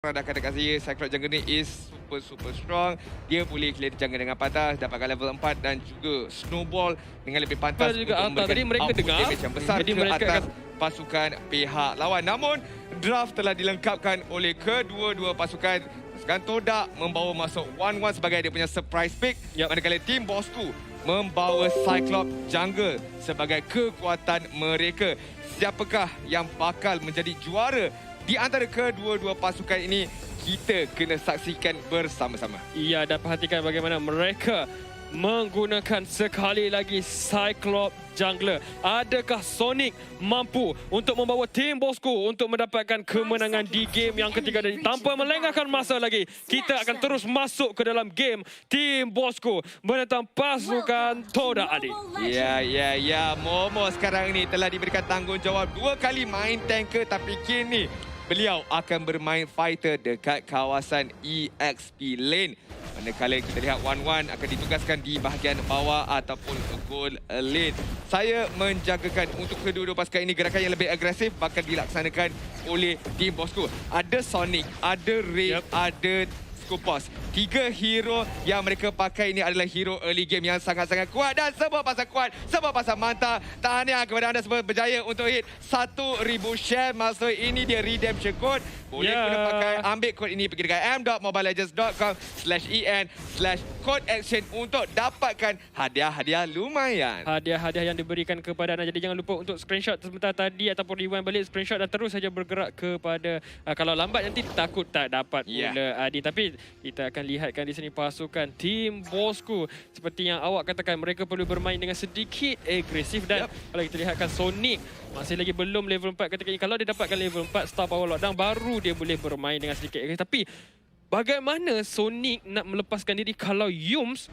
Ada kata kat saya, Cyclops jungle ni is super strong. Dia boleh clear jungle dengan pantas, dapatkan level 4 dan juga snowball dengan lebih pantas juga untuk memberikan tadi mereka output dengar. damage yang besar Jadi ke mereka atas pasukan pihak lawan. Namun, draft telah dilengkapkan oleh kedua-dua pasukan. Pasukan Todak membawa masuk 1-1 sebagai dia punya surprise pick. Manakala tim Bosku membawa Cyclops jungle sebagai kekuatan mereka. Siapakah yang bakal menjadi juara di antara kedua-dua pasukan ini? Kita kena saksikan bersama-sama. Iya, dan perhatikan bagaimana mereka menggunakan sekali lagi Cyclops Jungler. Adakah Sonic mampu untuk membawa tim Bosku untuk mendapatkan kemenangan di game yang ketiga tadi? Tanpa melengahkan masa lagi, kita akan terus masuk ke dalam game tim Bosku menentang pasukan Todak adik. Ya. Momo sekarang ini telah diberikan tanggungjawab 2 kali main tanker, tapi kini beliau akan bermain fighter dekat kawasan EXP lane. Manakala kita lihat 1-1 akan ditugaskan di bahagian bawah ataupun goal lane. Saya menjagakan untuk kedua-dua pasukan ini gerakan yang lebih agresif bakal dilaksanakan oleh tim Bosku. Ada Sonic, ada Ray, ada Skupos. 3 hero yang mereka pakai ini adalah hero early game yang sangat-sangat kuat. Dan semua pasal kuat, semua pasal mantap. Tahniah kepada anda semua berjaya untuk hit 1000 share. Maksud ini dia redemption code. Boleh guna pakai, ambil kod ini pergi dekat m.mobilelegends.com/en/code action untuk dapatkan hadiah-hadiah lumayan. Hadiah-hadiah yang diberikan kepada anda. Jadi jangan lupa untuk screenshot sebentar tadi ataupun rewind balik screenshot dan terus saja bergerak kepada kalau lambat nanti takut tak dapat pula Adi. Tapi kita akan lihatkan di sini pasukan tim Bosku. Seperti yang awak katakan, mereka perlu bermain dengan sedikit agresif dan kalau kita lihatkan Sonic masih lagi belum level 4 ketika ini. Kalau dia dapatkan level 4 Star Power Lockdown, baru dia boleh bermain dengan sedikit agresif. Tapi bagaimana Sonic nak melepaskan diri kalau Yums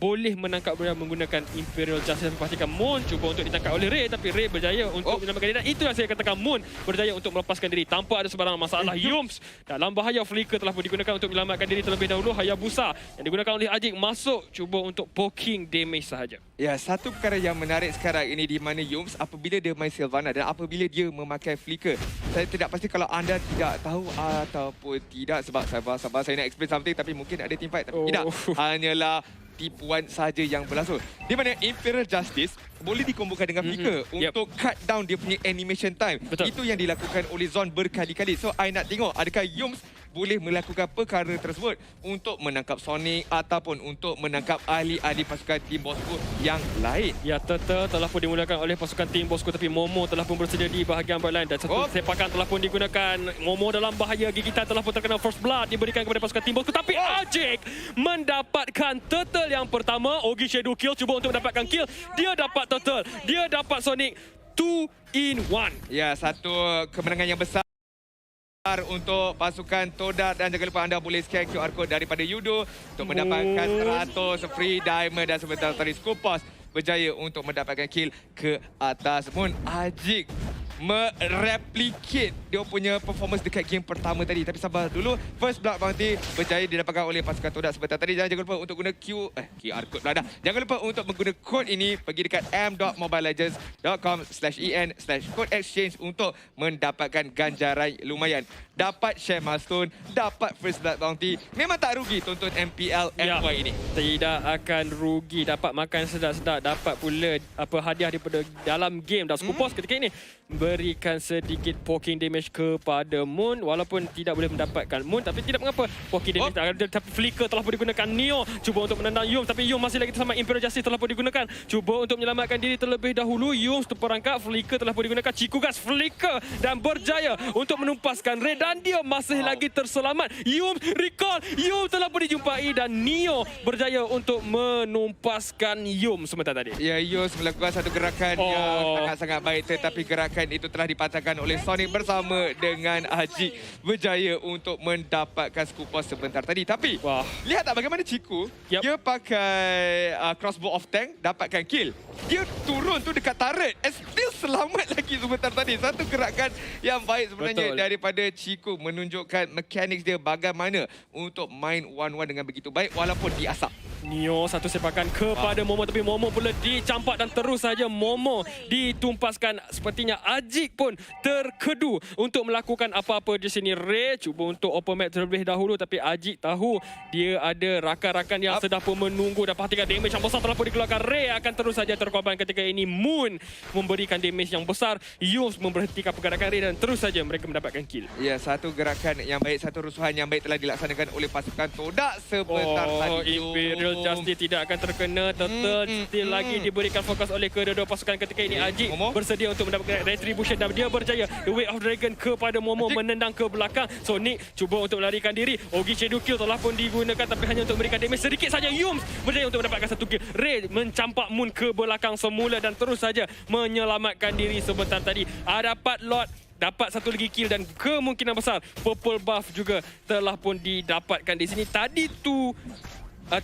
boleh menangkap dia menggunakan Imperial Justice? Pastikan Moon cuba untuk ditangkap oleh Ray, tapi Ray berjaya untuk menyelamatkan diri. Dan itu yang saya katakan, Moon berjaya untuk melepaskan diri tanpa ada sebarang masalah. Yums dalam bahaya. Flicker telah pun digunakan untuk menyelamatkan diri terlebih dahulu. Hayabusa yang digunakan oleh Ajik masuk cuba untuk poking damage sahaja. Ya, satu perkara yang menarik sekarang ini di mana Yums apabila dia main Sylvana dan apabila dia memakai Flicker, saya tidak pasti kalau anda tidak tahu ataupun tidak, sebab sabar saya nak explain something tapi mungkin ada teamfight, tapi tidak, hanyalah tipuan saja yang berlangsung. Di mana Imperial Justice boleh dikombokan dengan Flicker untuk cut down dia punya animation time. Itu yang dilakukan oleh Zon berkali-kali. So, I nak tengok adakah Yums boleh melakukan perkara tersebut untuk menangkap Sonic ataupun untuk menangkap ahli-ahli pasukan tim Bosku yang lain. Ya, Turtle telah pun dimulakan oleh pasukan tim Bosku, tapi Momo telah pun bersedia di bahagian backline dan satu sepakan telah pun digunakan. Momo dalam bahaya, gigitan telah pun terkena first blood diberikan kepada pasukan tim Bosku, tapi Ajik mendapatkan Turtle yang pertama. Ogi Shadow Kill cuba untuk mendapatkan kill. Dia dapat Turtle, dia dapat Sonic. 2 in 1. Ya, satu kemenangan yang besar untuk pasukan Todak. Dan jangan lupa anda boleh scan QR code daripada Yudo untuk mendapatkan 100 free diamond. Dan sebentar tadi Skupos berjaya untuk mendapatkan kill ke atas Moon. Ajik mereplicate dia punya performance dekat game pertama tadi. Tapi sabar dulu, first blood bounty berjaya didapatkan oleh pasukan Todak sebentar tadi. Dan jangan lupa untuk guna QR code pula dah. Jangan lupa untuk menggunakan kod ini pergi dekat m.mobilelegends.com/en/code exchange untuk mendapatkan ganjaran lumayan. Dapat share milestone, dapat first blood bounty. Memang tak rugi tonton MPL NY ini. Tidak akan rugi, dapat makan sedap-sedap, dapat pula hadiah daripada dalam game. Dan Skupos ketika ini berikan sedikit poking damage kepada Moon, walaupun tidak boleh mendapatkan Moon, tapi tidak mengapa. Poking damage tapi Flicker telah pun digunakan. Neo cuba untuk menendang Yums, tapi Yums masih lagi terselamat. Imperial Justice telah pun digunakan, cuba untuk menyelamatkan diri terlebih dahulu. Yums terperangkap, Flicker telah pun digunakan. Cikugas Flicker dan berjaya untuk menumpaskan Ray dan dia masih lagi terselamat. Yums recall, Yums telah pun dijumpai dan Neo berjaya untuk menumpaskan Yums sebentar tadi. Ya, Yums melakukan satu gerakan yang sangat-sangat baik, tetapi gerakan itu telah dipatahkan oleh Sonic bersama dengan Ajik, berjaya untuk mendapatkan Skupos sebentar tadi. Tapi lihat tak bagaimana Ciku, dia pakai crossbow of tank, dapatkan kill. Dia turun tu dekat turret and still selamat lagi sebentar tadi. Satu gerakan yang baik sebenarnya daripada Ciku, menunjukkan mekanik dia bagaimana untuk main 1-1 dengan begitu baik walaupun diasap. Neo satu sepakan kepada Momo, tapi Momo pula dicampak dan terus saja Momo ditumpaskan. Sepertinya Ajik pun terkedu untuk melakukan apa-apa di sini. Ray cuba untuk open map terlebih dahulu, tapi Ajik tahu dia ada rakan-rakan yang sedang pun menunggu dan perhatikan damage yang besar telah pun dikeluarkan. Ray akan terus saja terkorban ketika ini. Moon memberikan damage yang besar. Yus memberhentikan pergerakan Ray dan terus saja mereka mendapatkan kill. Ya, satu gerakan yang baik, satu rusuhan yang baik telah dilaksanakan oleh pasukan Todak sebentar tadi. Imperial Justice tidak akan terkena. Turtle still lagi diberikan fokus oleh kedua-dua pasukan ketika ini. Ajik bersedia untuk mendapatkan retribution dan dia berjaya. The Way of Dragon kepada Momo menendang ke belakang. Sonic cuba untuk melarikan diri. Ogi Shadow Kill telah pun digunakan tapi hanya untuk memberikan damage sedikit saja. Yums berjaya untuk mendapatkan satu kill. Ray mencampak Moon ke belakang semula dan terus saja menyelamatkan diri sebentar tadi. Dapat Lord dapat satu lagi kill dan kemungkinan besar purple buff juga telah pun didapatkan di sini. Tadi tu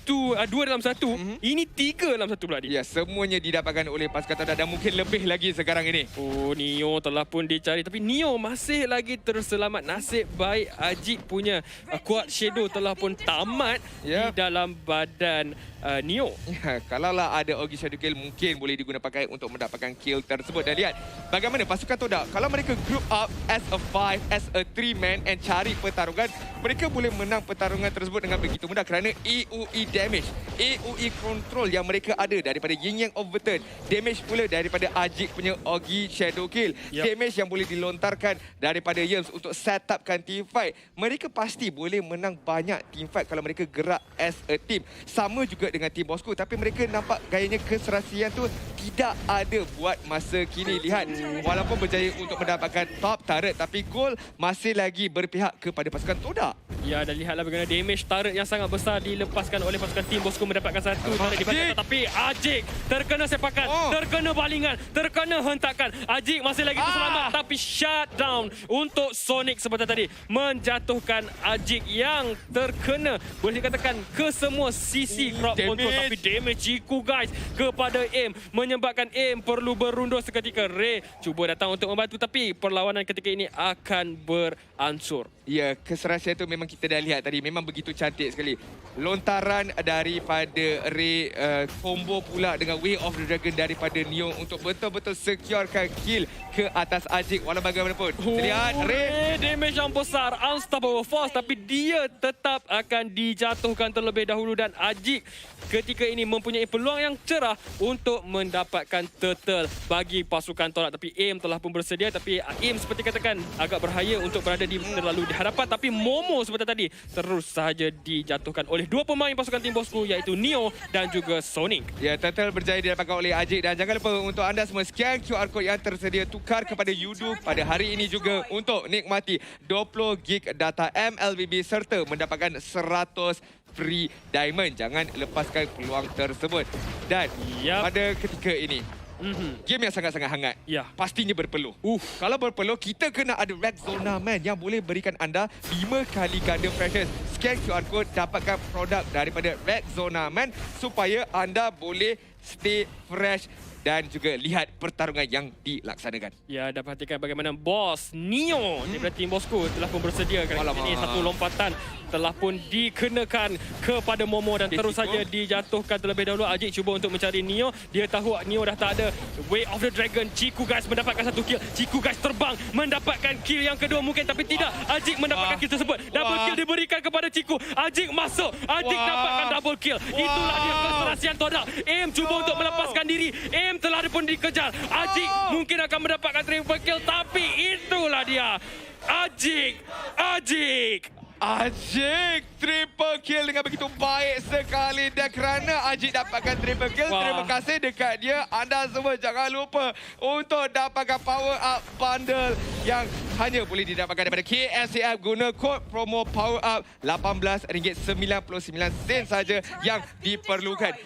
dua dalam satu, ini 3 dalam satu pula. Ya, semuanya didapatkan oleh pasukan Todak dan mungkin lebih lagi sekarang ini. Oh, Neo telah pun dicari tapi Neo masih lagi terus selamat. Nasib baik Ajik punya Quad Shadow telah pun tamat di dalam badan Neo. Ya, kalaulah ada Ogi Shadow Kill mungkin boleh digunakan untuk mendapatkan kill tersebut. Dan lihat bagaimana pasukan Todak, kalau mereka group up as a 5, as a 3-man and cari pertarungan, mereka boleh menang pertarungan tersebut dengan begitu mudah kerana AOE damage, AOE control yang mereka ada daripada Yin Yang Overturn, damage pula daripada Ajik punya Ogi Shadow Kill, damage yang boleh dilontarkan daripada Yums untuk set upkan team fight. Mereka pasti boleh menang banyak team fight kalau mereka gerak as a team. Sama juga dengan tim bosku, tapi mereka nampak gayanya keserasian tu tidak ada buat masa kini. Lihat, walaupun berjaya untuk mendapatkan top turret, tapi gol masih lagi berpihak kepada pasukan Todak. Ya, dan lihatlah bagaimana damage turret yang sangat besar dilepaskan oleh pasukan tim bosku mendapatkan satu turret di bahagian atas. Tapi Ajik terkena sepakan, terkena balingan, terkena hentakan. Ajik masih lagi terselamat tapi shutdown untuk Sonic sebentar tadi menjatuhkan Ajik yang terkena boleh dikatakan ke semua sisi crowd control. Tapi damage Ciku guys kepada Aim menyebabkan Aim perlu berundur seketika. Ray cuba datang untuk membantu tapi perlawanan ketika ini akan beransur. Ya, keserasian itu memang kita dah lihat tadi. Memang begitu cantik sekali. Lontaran daripada Ray, combo pula dengan Way of the Dragon daripada Neo untuk betul-betul securekan kill ke atas Ajik. Walau bagaimanapun. Lihat Ray. Damage yang besar. Unstoppable force. Tapi dia tetap akan dijatuhkan terlebih dahulu. Dan Ajik ketika ini mempunyai peluang yang cerah untuk mendapatkan turtle bagi pasukan Todak. Tapi Aim telah pun bersedia. Tapi Aim seperti katakan agak bahaya untuk berada di terlalu di hadapan. Tapi Momo seperti tadi terus sahaja dijatuhkan oleh dua pemain pasukan tim bosku iaitu Neo dan juga Sonic. Ya, turtle berjaya didapatkan oleh Ajik. Dan jangan lupa untuk anda semua scan QR code yang tersedia tukar kepada Yudu pada hari ini juga untuk nikmati 20 gig data MLBB serta mendapatkan 100 free diamond. Jangan lepaskan peluang tersebut. Dan pada ketika ini game yang sangat-sangat hangat. Pastinya berpeluh. Kalau berpeluh, kita kena ada Red Zona Man yang boleh berikan anda 5 kali ganda precious. Scan QR code, dapatkan produk daripada Red Zona Man supaya anda boleh stay fresh dan juga lihat pertarungan yang dilaksanakan. Ya, dah perhatikan bagaimana bos Neo daripada tim bosku telah pun bersedia. Ini satu lompatan telah pun dikenakan kepada Momo dan terus saja dijatuhkan terlebih dahulu. Ajik cuba untuk mencari Neo. Dia tahu Neo dah tak ada. Way of the Dragon. Ciku guys mendapatkan satu kill. Ciku guys terbang mendapatkan kill yang kedua mungkin, tapi tidak. Ajik mendapatkan kill tersebut. Double kill diberikan kepada Ciku. Ajik masuk. Ajik dapatkan double kill. Itulah dia keserasian Todak. Aim cuba untuk melepaskan diri. Aim telah pun dikejar. Ajik mungkin akan mendapatkan triple kill, tapi itulah dia. Ajik triple kill dengan begitu baik sekali. Dan kerana Ajik dapatkan triple kill, terima kasih dekat dia. Anda semua jangan lupa untuk dapatkan power up bundle yang hanya boleh didapatkan daripada KSCF. Guna kod promo power up RM18.99 saja yang diperlukan.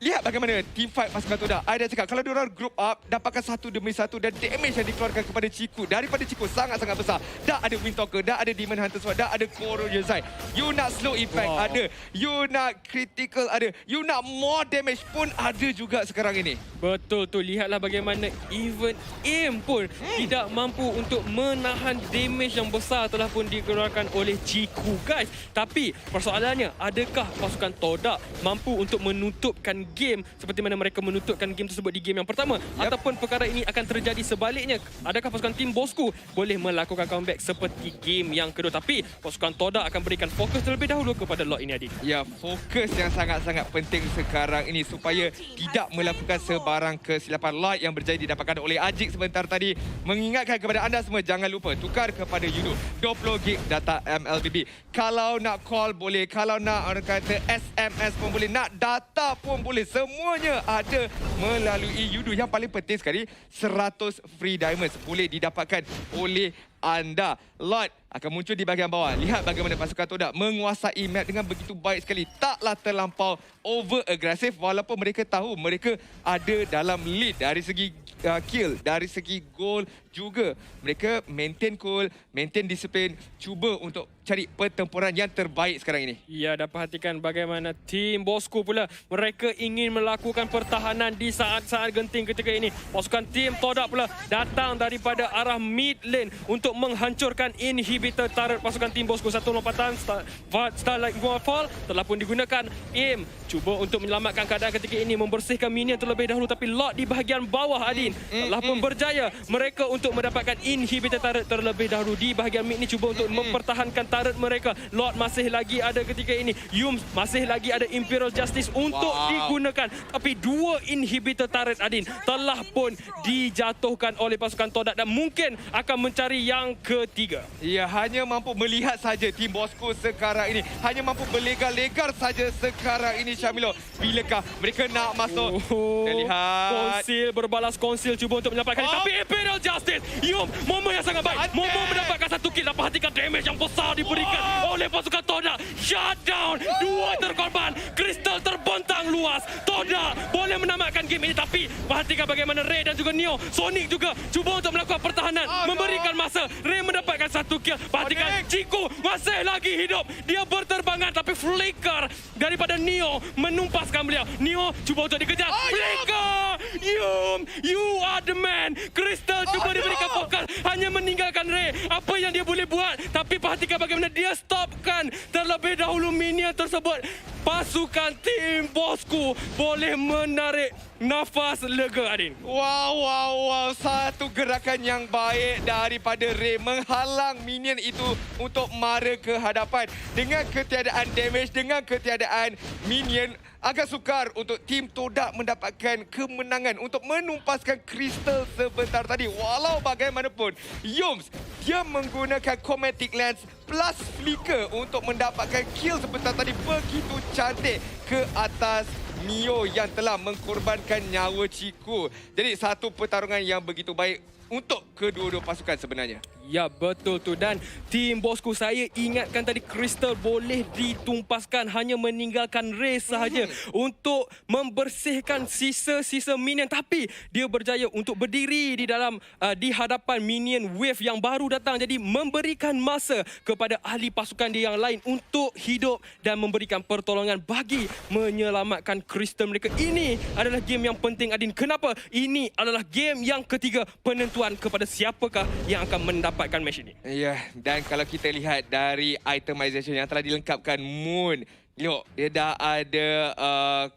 lihat bagaimana team fight pasukan Todak. I dah cakap, kalau diorang group up, dapatkan satu demi satu dan damage yang dikeluarkan kepada Ciku. Daripada Ciku sangat-sangat besar. Dah ada Windtalker, dah ada Demon Hunter Sword, dah ada Koro Yozai. You nak slow effect ada. You nak critical ada. You nak more damage pun ada juga sekarang ini. Betul tu, lihatlah bagaimana even aim pun tidak mampu untuk menahan damage yang besar telah pun dikeluarkan oleh Ciku, guys. Tapi persoalannya, adakah pasukan Todak mampu untuk menutupkan game seperti mana mereka menutupkan game tersebut di game yang pertama? Ataupun perkara ini akan terjadi sebaliknya? Adakah pasukan tim Bosku boleh melakukan comeback seperti game yang kedua? Tapi pasukan Todak akan berikan fokus terlebih dahulu kepada lot ini, Adin. Ya, fokus yang sangat-sangat penting sekarang ini supaya tidak melakukan sebarang kesilapan. Lot yang berjaya didapatkan oleh Ajik sebentar tadi. Mengingatkan kepada anda semua, jangan lupa tukar kepada Yudo 20 gig data MLBB. Kalau nak call boleh, kalau nak orang kata SMS pun boleh, nak data pun boleh. Semuanya ada melalui Yudo. Yang paling penting sekali, 100 free diamonds boleh didapatkan oleh anda. Lot akan muncul di bahagian bawah. Lihat bagaimana pasukan Todak menguasai map dengan begitu baik sekali. Taklah terlampau over agresif walaupun mereka tahu mereka ada dalam lead dari segi kill, dari segi gol juga. Mereka maintain cool, maintain disiplin, cuba untuk cari pertempuran yang terbaik sekarang ini. Ya, dapat perhatikan bagaimana tim Bosku pula. Mereka ingin melakukan pertahanan di saat-saat genting ketika ini. Pasukan tim Todak pula datang daripada arah mid lane untuk menghancurkan inhibitor turret pasukan tim Bosku. Satu lompatan Starlight Fall telah pun digunakan. Aim cuba untuk menyelamatkan keadaan ketika ini, membersihkan minion terlebih dahulu. Tapi Lot di bahagian bawah, Adin, telah pun berjaya mereka untuk mendapatkan inhibitor turret terlebih dahulu. Di bahagian mid ni cuba untuk mempertahankan turret mereka. Lot masih lagi ada ketika ini. Yum masih lagi ada Imperial Justice untuk digunakan. Tapi dua inhibitor turret, Adin, telah pun dijatuhkan oleh pasukan Todak dan mungkin akan mencari yang ketiga. Ya, hanya mampu melihat saja tim Bosku sekarang ini. Hanya mampu berlegar-legar saja sekarang ini, Syamilo. Bilakah mereka nak masuk? Kita lihat. Konsil berbalas konsil cuba untuk menyelamatkan. Tapi Imperial Justice, Yum, momen yang sangat baik. Momen mendapatkan satu kill. Dapat perhatikan damage yang besar diberikan oleh pasukan Todak. Shutdown. Dua terkorban. Crystal terbentang luas. Todak boleh menamatkan game ini. Tapi perhatikan bagaimana Ray dan juga Neo. Sonic juga cuba untuk melakukan pertahanan. Memberikan masa. Ray mendapatkan satu kill. Perhatikan Ciku masih lagi hidup. Dia berterbangan tapi flicker daripada Neo menumpaskan beliau. Neo cuba untuk dikejar. Flicker! Yum! You are the man! Crystal cuba diberikan fokus. Hanya meninggalkan Ray. Apa yang dia boleh buat? Tapi perhatikan bagaimana dia stopkan terlebih dahulu minion tersebut. Pasukan tim Bosku boleh menarik nafas lega, Adin. Wow. Satu gerakan yang baik daripada Ray menghalang minion itu untuk mara ke hadapan. Dengan ketiadaan damage, dengan ketiadaan minion, agak sukar untuk tim Todak mendapatkan kemenangan untuk menumpaskan Crystal sebentar tadi. Walau bagaimanapun, Yums, dia menggunakan Chromatic Lens plus Flicker untuk mendapatkan kill sebentar tadi. Begitu cantik ke atas Neo yang telah mengkorbankan nyawa Ciku. Jadi satu pertarungan yang begitu baik untuk kedua-dua pasukan sebenarnya. Ya, betul tu. Dan tim Bosku, saya ingatkan tadi Crystal boleh ditumpaskan, hanya meninggalkan Ray sahaja untuk membersihkan sisa-sisa minion. Tapi dia berjaya untuk berdiri di dalam di hadapan minion wave yang baru datang. Jadi memberikan masa kepada ahli pasukan dia yang lain untuk hidup dan memberikan pertolongan bagi menyelamatkan Crystal mereka. Ini adalah game yang penting, Adin. Kenapa? Ini adalah game yang ketiga, penentuan kepada siapakah yang akan mendapatkan match ini. Ya, dan kalau kita lihat dari itemization yang telah dilengkapkan Moon, dia dah ada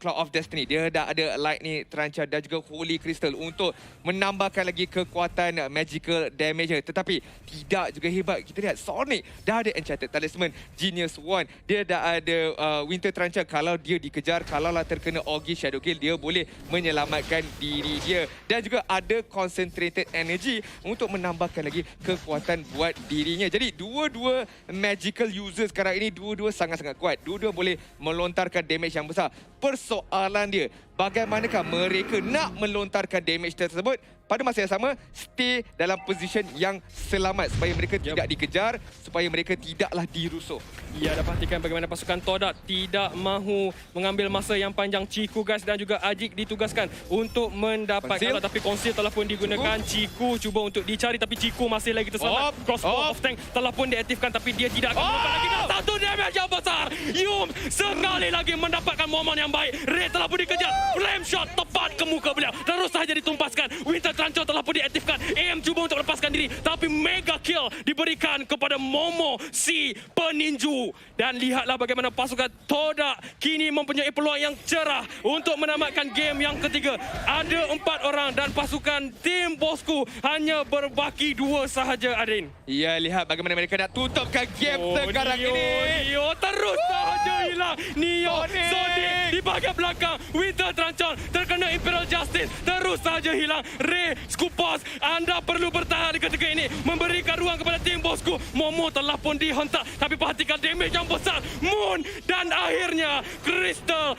Cloud of Destiny, dia dah ada Lightning Trancha dan juga Holy Crystal untuk menambahkan lagi kekuatan magical damage-nya. Tetapi tidak juga hebat. Kita lihat Sonic dah ada Enchanted Talisman, Genius Wand, dia dah ada Winter Trancha. Kalau dia dikejar, kalaulah terkena Augie Shadow Kill, dia boleh menyelamatkan diri dia. Dan juga ada Concentrated Energy untuk menambahkan lagi kekuatan buat dirinya. Jadi dua-dua magical user sekarang ini, dua-dua sangat-sangat kuat. Dua-dua boleh boleh melontarkan damage yang besar. Persoalan dia, bagaimanakah mereka nak melontarkan damage tersebut pada masa yang sama stay dalam position yang selamat supaya mereka tidak dikejar, supaya mereka tidaklah dirusuh. Ia dah perhatikan bagaimana pasukan Todak tidak mahu mengambil masa yang panjang. Ciku guys dan juga Ajik ditugaskan untuk mendapatkan, tapi konsil telah pun digunakan. Ciku cuba untuk dicari tapi Ciku masih lagi terselamat. Crossbow of tank telah pun diaktifkan tapi dia tidak akan melakukan lagi. Dan satu damage yang besar. Yum sekali lagi mendapatkan momen yang baik. Ray telah pun dikejar. Flame shot tepat ke muka beliau. Terus sahaja ditumpaskan. Winter Trancho telah pun diaktifkan. AM cuba untuk lepaskan diri. Tapi mega kill diberikan kepada Momo si peninju. Dan lihatlah bagaimana pasukan Todak kini mempunyai peluang yang cerah untuk menamatkan game yang ketiga. Ada 4 orang dan pasukan tim bosku hanya berbaki 2 sahaja, Adin. Ya, lihat bagaimana mereka nak tutupkan game sekarang ini. Neo terus sahaja hilang. Neo Sonic di bahagian belakang. Winter Tranchon terkena Imperial Justice. Terus sahaja hilang. Ray Skupos, anda perlu bertahan di ketika ini. Memberikan ruang kepada tim bosku. Momo telah pun dihentak. Tapi perhatikan damage yang besar. Moon dan akhirnya Crystal